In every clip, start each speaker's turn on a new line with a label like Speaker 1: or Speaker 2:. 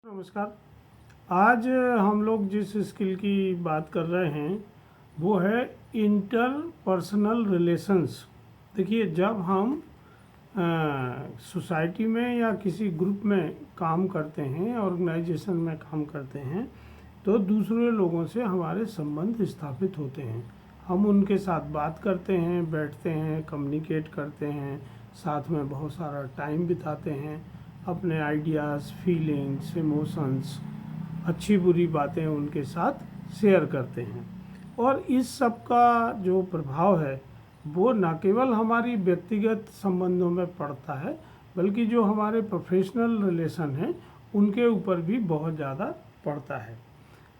Speaker 1: नमस्कार। आज हम लोग जिस स्किल की बात कर रहे हैं वो है इंटरपर्सनल रिलेशंस। देखिए, जब हम सोसाइटी में या किसी ग्रुप में काम करते हैं, ऑर्गेनाइजेशन में काम करते हैं, तो दूसरे लोगों से हमारे संबंध स्थापित होते हैं। हम उनके साथ बात करते हैं, बैठते हैं, कम्युनिकेट करते हैं, साथ में बहुत सारा टाइम बिताते हैं, अपने आइडियाज़, फीलिंग्स, इमोशंस, अच्छी बुरी बातें उनके साथ शेयर करते हैं। और इस सब का जो प्रभाव है वो न केवल हमारी व्यक्तिगत संबंधों में पड़ता है, बल्कि जो हमारे प्रोफेशनल रिलेशन हैं उनके ऊपर भी बहुत ज़्यादा पड़ता है।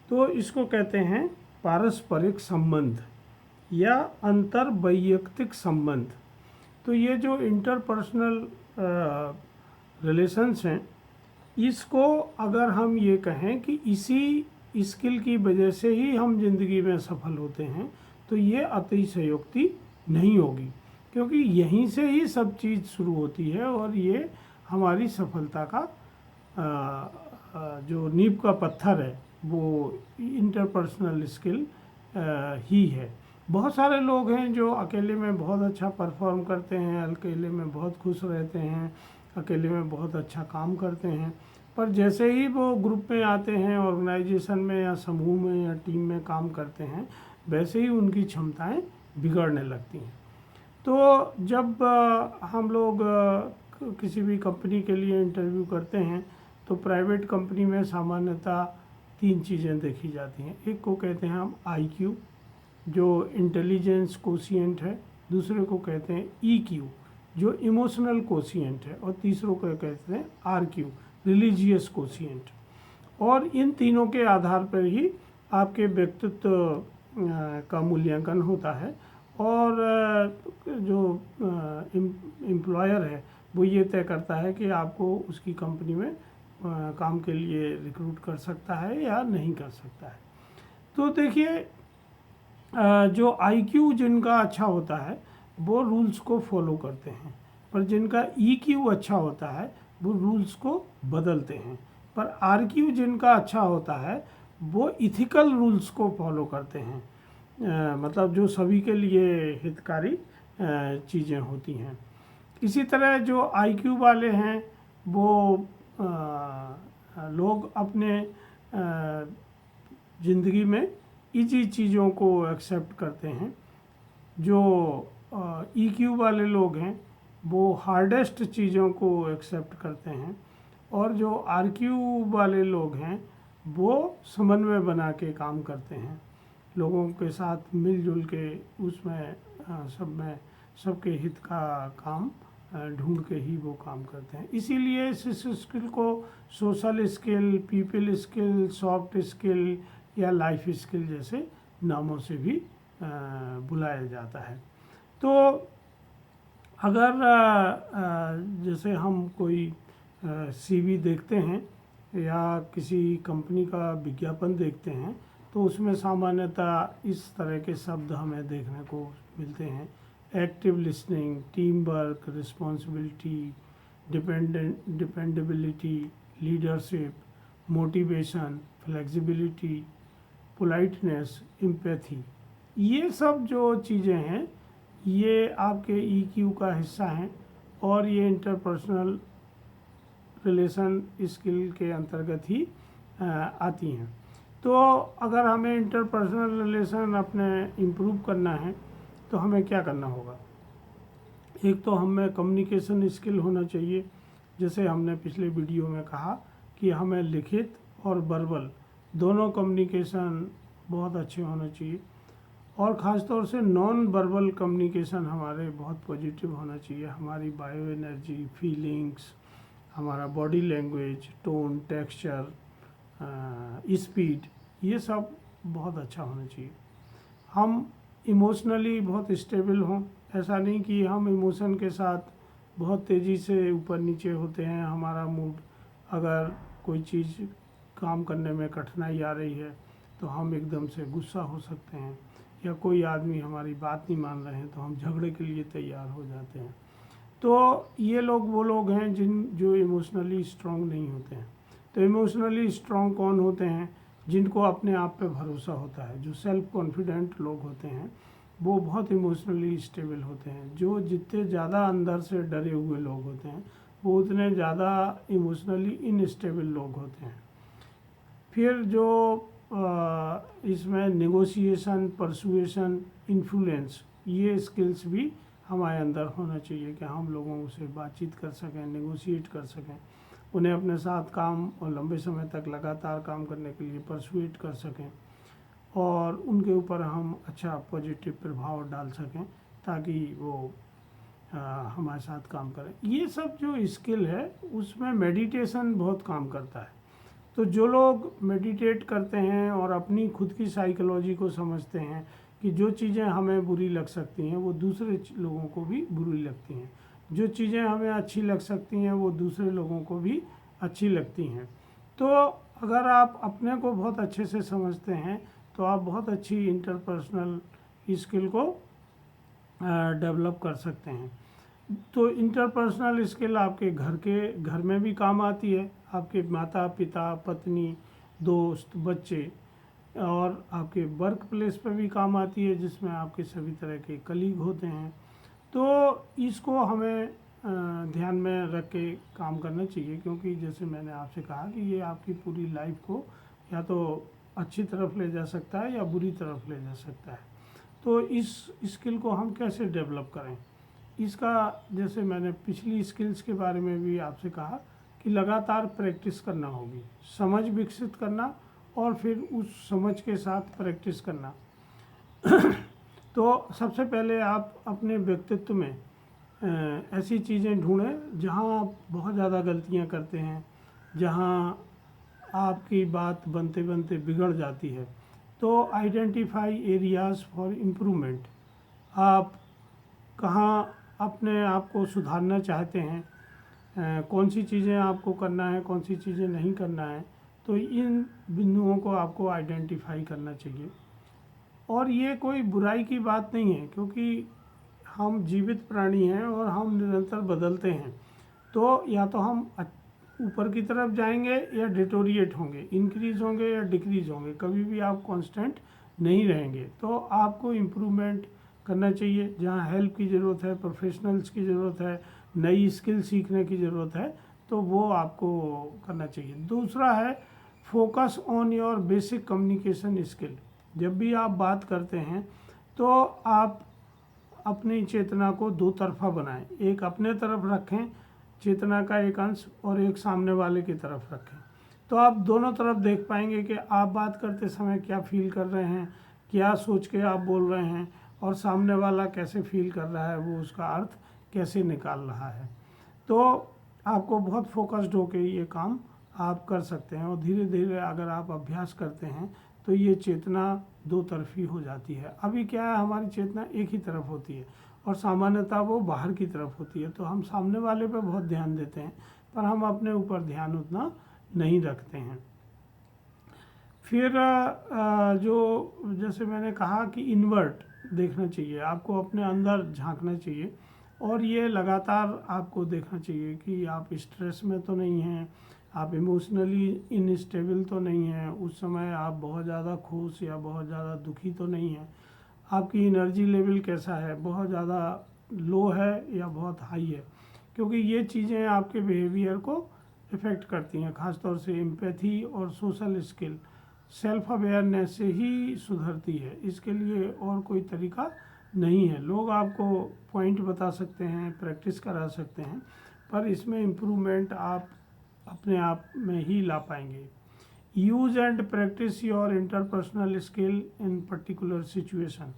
Speaker 1: तो इसको कहते हैं पारस्परिक संबंध या अंतर्वैयक्तिक संबंध। तो ये जो इंटरपर्सनल रिलेशंस हैं, इसको अगर हम ये कहें कि इसी स्किल की वजह से ही हम जिंदगी में सफल होते हैं, तो ये अतिशयोक्ति नहीं होगी, क्योंकि यहीं से ही सब चीज़ शुरू होती है और ये हमारी सफलता का जो नींव का पत्थर है वो इंटरपर्सनल स्किल ही है। बहुत सारे लोग हैं जो अकेले में बहुत अच्छा परफॉर्म करते हैं, अकेले में बहुत खुश रहते हैं, अकेले में बहुत अच्छा काम करते हैं, पर जैसे ही वो ग्रुप में आते हैं, ऑर्गेनाइजेशन में या समूह में या टीम में काम करते हैं, वैसे ही उनकी क्षमताएं बिगड़ने लगती हैं। तो जब हम लोग किसी भी कंपनी के लिए इंटरव्यू करते हैं तो प्राइवेट कंपनी में सामान्यतः 3 चीज़ें देखी जाती हैं। एक को कहते हैं हम IQ, जो इंटेलिजेंस कोशिएंट है। दूसरे को कहते हैं EQ, जो इमोशनल कोशिएंट है। और तीसरों को कहते हैं RQ, रिलीजियस कोशिएंट। और इन तीनों के आधार पर ही आपके व्यक्तित्व का मूल्यांकन होता है। और जो एम्प्लॉयर है वो ये तय करता है कि आपको उसकी कंपनी में काम के लिए रिक्रूट कर सकता है या नहीं कर सकता है। तो देखिए, जो IQ जिनका अच्छा होता है वो रूल्स को फॉलो करते हैं, पर जिनका EQ अच्छा होता है वो रूल्स को बदलते हैं। पर RQ जिनका अच्छा होता है वो इथिकल रूल्स को फॉलो करते हैं, मतलब जो सभी के लिए हितकारी चीज़ें होती हैं। इसी तरह जो IQ वाले हैं वो लोग अपने ज़िंदगी में इजी चीज़ों को एक्सेप्ट करते हैं। जो EQ वाले लोग हैं वो हार्डेस्ट चीज़ों को एक्सेप्ट करते हैं। और जो RQ वाले लोग हैं वो समन्वय बना के काम करते हैं, लोगों के साथ मिलजुल के उसमें सब में सबके हित का काम ढूंढ के ही वो काम करते हैं। इसीलिए इस स्किल को social skill, people skill, soft skill या लाइफ स्किल जैसे नामों से भी बुलाया जाता है। तो अगर जैसे हम कोई CV देखते हैं या किसी कंपनी का विज्ञापन देखते हैं तो उसमें सामान्यतः इस तरह के शब्द हमें देखने को मिलते हैं: active listening, team work, responsibility, dependability, leadership, motivation, flexibility, politeness, empathy. ये सब जो चीज़ें हैं ये आपके EQ का हिस्सा हैं और ये इंटरपर्सनल रिलेशन स्किल के अंतर्गत ही आती हैं। तो अगर हमें इंटरपर्सनल रिलेशन अपने इम्प्रूव करना है तो हमें क्या करना होगा? एक तो हमें कम्युनिकेशन स्किल होना चाहिए, जैसे हमने पिछले वीडियो में कहा कि हमें लिखित और वर्बल दोनों कम्युनिकेशन बहुत अच्छे होने चाहिए। और ख़ास तौर से नॉन वर्बल कम्युनिकेशन हमारे बहुत पॉजिटिव होना चाहिए। हमारी बायो एनर्जी, फीलिंग्स, हमारा body language, tone, texture, speed, ये सब बहुत अच्छा होना चाहिए। हम इमोशनली बहुत स्टेबल हों, ऐसा नहीं कि हम इमोशन के साथ बहुत तेज़ी से ऊपर नीचे होते हैं। हमारा मूड, अगर कोई चीज़ काम करने में कठिनाई आ रही है तो हम एकदम से गुस्सा हो सकते हैं, या कोई आदमी हमारी बात नहीं मान रहे हैं तो हम झगड़े के लिए तैयार हो जाते हैं। तो ये लोग वो लोग हैं जो इमोशनली स्ट्रांग नहीं होते हैं। तो इमोशनली स्ट्रॉन्ग कौन होते हैं? जिनको अपने आप पे भरोसा होता है, जो सेल्फ कॉन्फिडेंट लोग होते हैं वो बहुत इमोशनली स्टेबल होते हैं। जो जितने ज़्यादा अंदर से डरे हुए लोग होते हैं वो उतने ज़्यादा इमोशनली इनस्टेबल लोग होते हैं। फिर जो इसमें नेगोशिएशन, परसुएशन, इन्फ्लुएंस, ये स्किल्स भी हमारे अंदर होना चाहिए कि हम लोगों से बातचीत कर सकें, नेगोशिएट कर सकें, उन्हें अपने साथ काम और लंबे समय तक लगातार काम करने के लिए परसुएट कर सकें और उनके ऊपर हम अच्छा पॉजिटिव प्रभाव डाल सकें ताकि वो हमारे साथ काम करें। ये सब जो स्किल है उसमें मेडिटेशन बहुत काम करता है। तो जो लोग मेडिटेट करते हैं और अपनी खुद की साइकोलॉजी को समझते हैं कि जो चीज़ें हमें बुरी लग सकती हैं वो दूसरे लोगों को भी बुरी लगती हैं, जो चीज़ें हमें अच्छी लग सकती हैं वो दूसरे लोगों को भी अच्छी लगती हैं। तो अगर आप अपने को बहुत अच्छे से समझते हैं तो आप बहुत अच्छी इंटरपर्सनल स्किल को डेवलप कर सकते हैं। तो इंटरपर्सनल स्किल आपके घर में भी काम आती है, आपके माता पिता, पत्नी, दोस्त, बच्चे, और आपके वर्क प्लेस पर भी काम आती है जिसमें आपके सभी तरह के कलीग होते हैं। तो इसको हमें ध्यान में रख के काम करना चाहिए, क्योंकि जैसे मैंने आपसे कहा कि ये आपकी पूरी लाइफ को या तो अच्छी तरफ ले जा सकता है या बुरी तरफ ले जा सकता है। तो इस स्किल को हम कैसे डेवलप करें, इसका जैसे मैंने पिछली स्किल्स के बारे में भी आपसे कहा कि लगातार प्रैक्टिस करना होगी, समझ विकसित करना और फिर उस समझ के साथ प्रैक्टिस करना। तो सबसे पहले आप अपने व्यक्तित्व में ऐसी चीज़ें ढूंढें जहां आप बहुत ज़्यादा गलतियां करते हैं, जहां आपकी बात बनते बनते बिगड़ जाती है। तो आइडेंटिफाई एरियाज़ फॉर इम्प्रूवमेंट, आप कहाँ अपने आप को सुधारना चाहते हैं, कौन सी चीज़ें आपको करना है, कौन सी चीज़ें नहीं करना है। तो इन बिंदुओं को आपको आइडेंटिफाई करना चाहिए। और ये कोई बुराई की बात नहीं है, क्योंकि हम जीवित प्राणी हैं और हम निरंतर बदलते हैं। तो या तो हम ऊपर की तरफ जाएंगे या डिटोरिएट होंगे, इंक्रीज होंगे या डिक्रीज होंगे, कभी भी आप कांस्टेंट नहीं रहेंगे। तो आपको इम्प्रूवमेंट करना चाहिए। जहाँ हेल्प की ज़रूरत है, प्रोफेशनल्स की ज़रूरत है, नई स्किल सीखने की ज़रूरत है, तो वो आपको करना चाहिए। दूसरा है focus on your basic communication skill. जब भी आप बात करते हैं तो आप अपनी चेतना को दो तरफा बनाएं, एक अपने तरफ रखें चेतना का एक अंश और एक सामने वाले की तरफ रखें। तो आप दोनों तरफ देख पाएंगे कि आप बात करते समय क्या फील कर रहे हैं, क्या सोच के आप बोल रहे हैं, और सामने वाला कैसे फील कर रहा है, वो उसका अर्थ कैसे निकाल रहा है। तो आपको बहुत फोकस्ड होकर ये काम आप कर सकते हैं, और धीरे धीरे अगर आप अभ्यास करते हैं तो ये चेतना दो तरफी हो जाती है। अभी क्या है, हमारी चेतना एक ही तरफ होती है और सामान्यतः वो बाहर की तरफ होती है। तो हम सामने वाले पे बहुत ध्यान देते हैं पर हम अपने ऊपर ध्यान उतना नहीं रखते हैं। फिर जो जैसे मैंने कहा कि इनवर्ट देखना चाहिए, आपको अपने अंदर झांकना चाहिए और ये लगातार आपको देखना चाहिए कि आप स्ट्रेस में तो नहीं हैं, आप इमोशनली इनस्टेबल तो नहीं हैं, उस समय आप बहुत ज़्यादा खुश या बहुत ज़्यादा दुखी तो नहीं हैं, आपकी एनर्जी लेवल कैसा है, बहुत ज़्यादा लो है या बहुत हाई है। क्योंकि ये चीज़ें आपके बिहेवियर को इफ़ेक्ट करती हैं, ख़ासतौर से एम्पैथी और सोशल स्किल सेल्फ अवेयरनेस से ही सुधरती है। इसके लिए और कोई तरीका नहीं है। लोग आपको पॉइंट बता सकते हैं, प्रैक्टिस करा सकते हैं, पर इसमें इम्प्रूवमेंट आप अपने आप में ही ला पाएंगे। Use and practice your interpersonal skill in particular situation.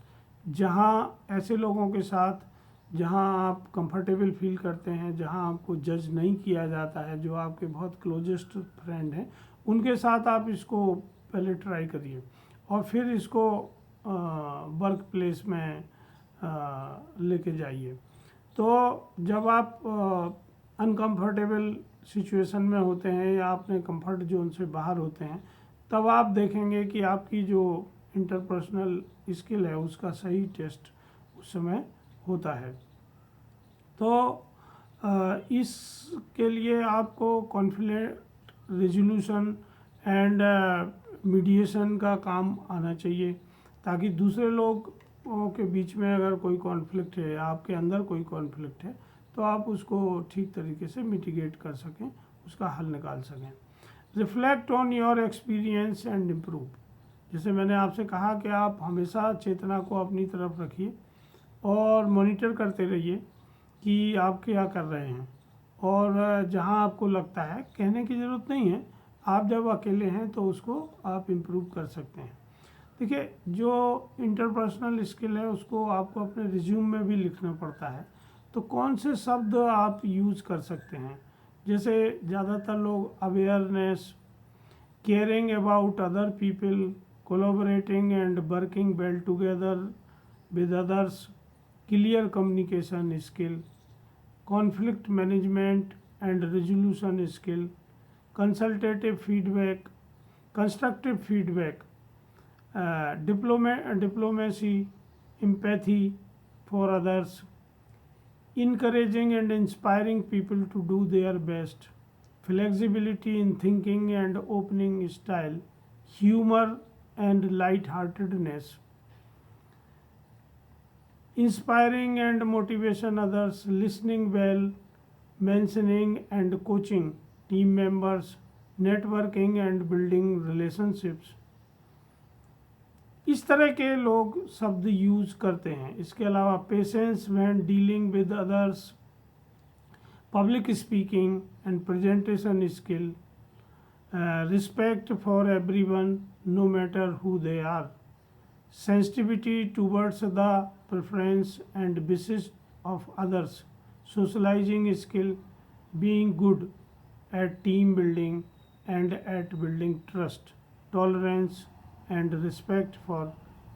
Speaker 1: जहाँ ऐसे लोगों के साथ जहाँ आप कंफर्टेबल फील करते हैं, जहाँ आपको जज नहीं किया जाता है, जो आपके बहुत क्लोजेस्ट फ्रेंड हैं, उनके साथ आप इसको पहले ट्राई करिए और फिर इसको वर्क प्लेस में लेके जाइए। तो जब आप अनकंफर्टेबल सिचुएशन में होते हैं या अपने कंफर्ट जोन से बाहर होते हैं, तब आप देखेंगे कि आपकी जो इंटरपर्सनल स्किल है उसका सही टेस्ट उस समय होता है। तो इसके लिए आपको रेजोल्यूशन एंड मीडिएशन का काम आना चाहिए, ताकि दूसरे लोगों के बीच में अगर कोई कॉन्फ्लिक्ट है, आपके अंदर कोई कॉन्फ्लिक्ट है, तो आप उसको ठीक तरीके से मिटिगेट कर सकें, उसका हल निकाल सकें। Reflect on your experience and improve. जैसे मैंने आपसे कहा कि आप हमेशा चेतना को अपनी तरफ रखिए और मॉनिटर करते रहिए कि आप क्या कर रहे हैं, और जहां आपको लगता है, कहने की ज़रूरत नहीं है, आप जब अकेले हैं तो उसको आप इम्प्रूव कर सकते हैं। देखिए, जो इंटरपर्सनल स्किल है उसको आपको अपने रिज्यूम में भी लिखना पड़ता है, तो कौन से शब्द आप यूज़ कर सकते हैं। जैसे ज़्यादातर लोग awareness, caring about other people, collaborating and working well together with others, clear communication skill, conflict management and resolution skill, consultative feedback, constructive feedback, diplomacy, empathy for others, encouraging and inspiring people to do their best, flexibility in thinking and opening style, humor and light-heartedness, inspiring and motivation others, listening well, mentioning and coaching team members, networking and building relationships। इस तरह के लोग शब्द use करते हैं। इसके अलावा patience when dealing with others, public speaking and presentation skill, respect for everyone no matter who they are, sensitivity towards the preference and wishes of others, socialising skill, being good at team building and at building trust, tolerance and respect for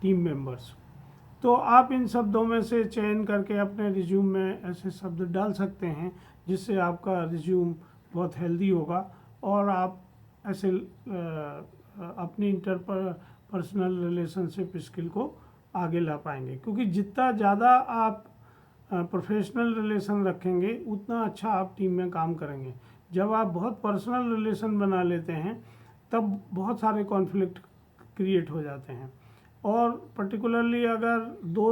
Speaker 1: team members. तो आप इन शब्दों में से चयन करके अपने resume में ऐसे शब्द डाल सकते हैं जिससे आपका रिज्यूम बहुत हेल्दी होगा और आप ऐसे अपनी पर्सनल रिलेशनशिप स्किल को आगे ला पाएंगे। क्योंकि जितना ज़्यादा आप प्रोफेशनल रिलेशन रखेंगे उतना अच्छा आप टीम में काम करेंगे। जब आप बहुत पर्सनल रिलेशन बना लेते हैं तब बहुत सारे कॉन्फ्लिक्ट क्रिएट हो जाते हैं, और पर्टिकुलरली अगर दो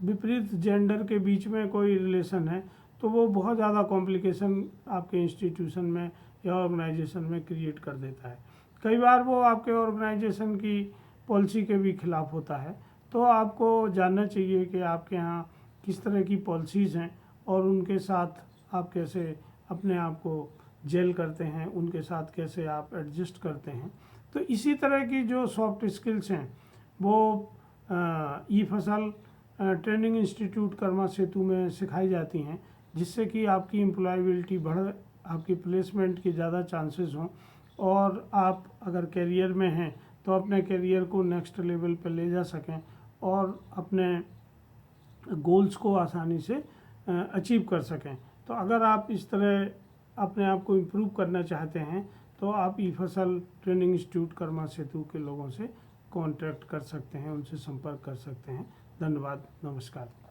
Speaker 1: विपरीत जेंडर के बीच में कोई रिलेशन है तो वो बहुत ज़्यादा कॉम्प्लिकेशन आपके इंस्टीट्यूशन में या ऑर्गेनाइजेशन में क्रिएट कर देता है। कई बार वो आपके ऑर्गेनाइजेशन की पॉलिसी के भी खिलाफ होता है। तो आपको जानना चाहिए कि आपके यहाँ किस तरह की पॉलिसीज़ हैं और उनके साथ आप कैसे अपने आप को जेल करते हैं, उनके साथ कैसे आप एडजस्ट करते हैं। तो इसी तरह की जो सॉफ्ट स्किल्स हैं वो ई फसल ट्रेनिंग इंस्टीट्यूट कर्मा सेतु में सिखाई जाती हैं, जिससे कि आपकी एम्प्लॉयबिलिटी बढ़े, आपकी प्लेसमेंट की ज़्यादा चांसेस हों, और आप अगर करियर में हैं तो अपने करियर को नेक्स्ट लेवल पर ले जा सकें और अपने गोल्स को आसानी से अचीव कर सकें। तो अगर आप इस तरह अपने आप को इम्प्रूव करना चाहते हैं तो आप ई फसल ट्रेनिंग इंस्टीट्यूट कर्मा सेतु के लोगों से कांटेक्ट कर सकते हैं, उनसे संपर्क कर सकते हैं। धन्यवाद, नमस्कार।